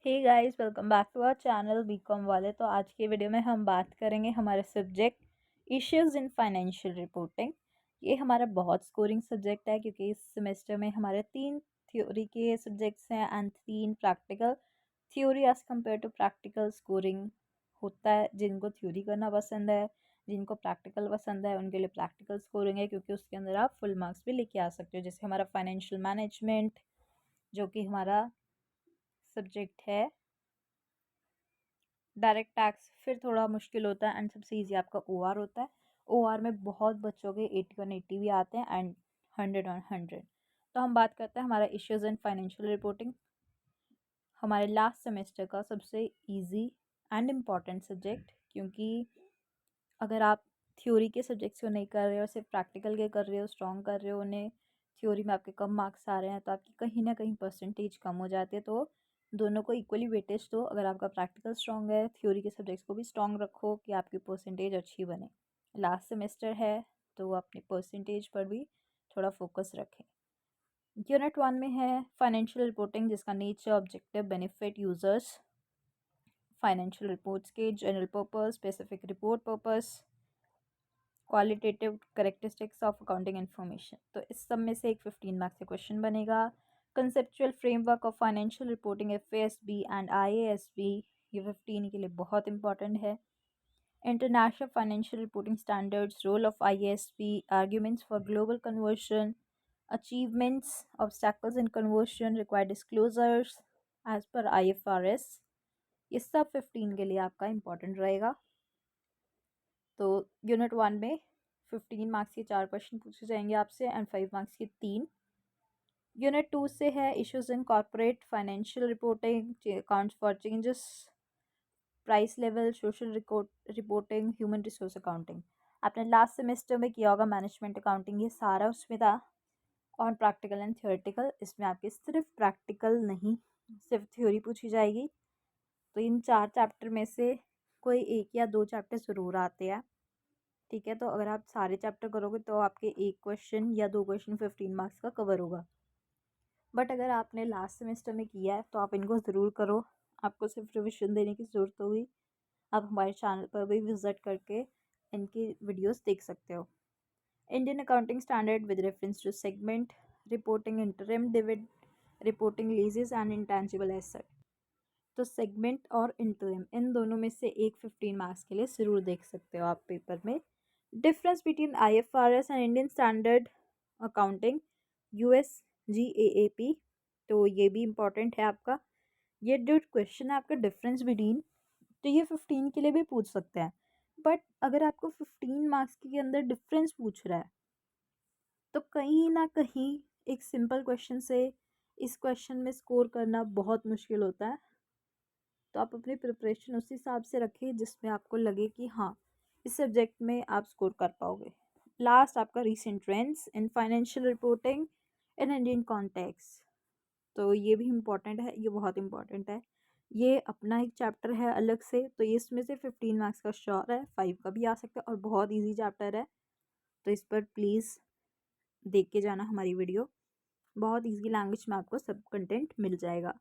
Hey guys, welcome back to our channel BCom वाले। तो आज की वीडियो में हम बात करेंगे हमारे subject issues in financial reporting. ये हमारा बहुत स्कोरिंग सब्जेक्ट है क्योंकि इस सेमेस्टर में हमारे 3 थ्योरी के सब्जेक्ट्स हैं and 3 practical. Theory as compared to practical scoring होता है। जिनको थ्योरी करना पसंद है, जिनको प्रैक्टिकल पसंद है, उनके लिए प्रैक्टिकल स्कोरिंग है क्योंकि उसके अंदर आप फुल मार्क्स भी लेके आ सकते हो। जैसे हमारा फाइनेंशियल मैनेजमेंट जो कि हमारा सब्जेक्ट है, डायरेक्ट टैक्स फिर थोड़ा मुश्किल होता है एंड सबसे इजी आपका ओआर होता है। ओआर में बहुत बच्चों के 81 80 भी आते हैं एंड 100 on 100। तो हम बात करते हैं हमारा इश्यूज इन फाइनेंशियल रिपोर्टिंग, हमारे लास्ट सेमेस्टर का सबसे इजी एंड इम्पॉर्टेंट सब्जेक्ट। क्योंकि अगर आप थ्योरी के सब्जेक्ट्स को नहीं कर रहे हो, सिर्फ प्रैक्टिकल के कर रहे हो, स्ट्रॉन्ग कर रहे हो, उन्हें थ्योरी में आपके कम मार्क्स आ रहे हैं तो आपकी कहीं ना कहीं परसेंटेज कम हो जाती है। तो दोनों को इक्वली वेटेज दो। अगर आपका प्रैक्टिकल स्ट्रॉन्ग है, थ्योरी के सब्जेक्ट्स को भी स्ट्रॉन्ग रखो कि आपकी परसेंटेज अच्छी बने। लास्ट सेमेस्टर है तो अपनी परसेंटेज पर भी थोड़ा फोकस रखें। यूनिट 1 में है फाइनेंशियल रिपोर्टिंग, जिसका nature, objective, benefit, users, financial reports के general purpose, specific report purpose, qualitative characteristics of accounting information. तो इस सब में से एक 15 मार्क्स का क्वेश्चन बनेगा। Conceptual framework of financial reporting, FASB and IASB, ये 15 के लिए बहुत इंपॉर्टेंट है। International financial reporting standards, role of IASB, arguments for global conversion, achievements, obstacles in conversion, required disclosures as per IFRS, ये सब 15 के लिए आपका इंपॉर्टेंट रहेगा। तो यूनिट 1 में 15 मार्क्स के 4 क्वेश्चन पूछे जाएंगे आपसे एंड 5 मार्क्स के 3। यूनिट 2 से है issues in corporate financial reporting, accounts for changes, price level, social reporting, human resource accounting. आपने लास्ट सेमेस्टर में किया होगा मैनेजमेंट अकाउंटिंग, ये सारा उसमें था। और प्रैक्टिकल एंड थियोरेटिकल, इसमें आपके सिर्फ प्रैक्टिकल नहीं, सिर्फ थ्योरी पूछी जाएगी। तो इन 4 चैप्टर में से कोई 1 या 2 चैप्टर ज़रूर आते हैं, ठीक है। तो अगर आप सारे चैप्टर करोगे तो आपके 1 क्वेश्चन या 2 क्वेश्चन 15 मार्क्स का कवर होगा। बट अगर आपने लास्ट सेमेस्टर में किया है तो आप इनको ज़रूर करो, आपको सिर्फ रिविजन देने की ज़रूरत होगी। आप हमारे चैनल पर भी विज़िट करके इनकी वीडियोस देख सकते हो। Indian accounting standard with reference to segment reporting, interim डिविड reporting, leases and intangible asset. तो सेगमेंट और इंटरिम, इन दोनों में से एक 15 मार्क्स के लिए ज़रूर देख सकते हो आप पेपर में। Difference between IFRS and Indian standard accounting, US GAAP, तो ये भी इम्पॉर्टेंट है आपका। ये जो क्वेश्चन है आपका डिफरेंस बिटवीन, तो ये 15 के लिए भी पूछ सकते हैं। बट अगर आपको 15 मार्क्स के अंदर डिफरेंस पूछ रहा है तो कहीं ना कहीं एक सिंपल क्वेश्चन से इस क्वेश्चन में स्कोर करना बहुत मुश्किल होता है। तो आप अपनी प्रिपरेशन उस हिसाब से रखिए जिसमें आपको लगे कि हाँ, इस सब्जेक्ट में आप स्कोर कर पाओगे। लास्ट आपका recent trends in financial reporting in Indian context, तो ये भी इम्पॉर्टेंट है, ये बहुत इम्पॉर्टेंट है। ये अपना एक चैप्टर है अलग से, तो इसमें से 15 मार्क्स का श्योर है, 5 का भी आ सकता है और बहुत ईजी चैप्टर है। तो इस पर प्लीज़ देख के जाना हमारी वीडियो, बहुत ईजी लैंग्वेज में आपको सब कंटेंट मिल जाएगा।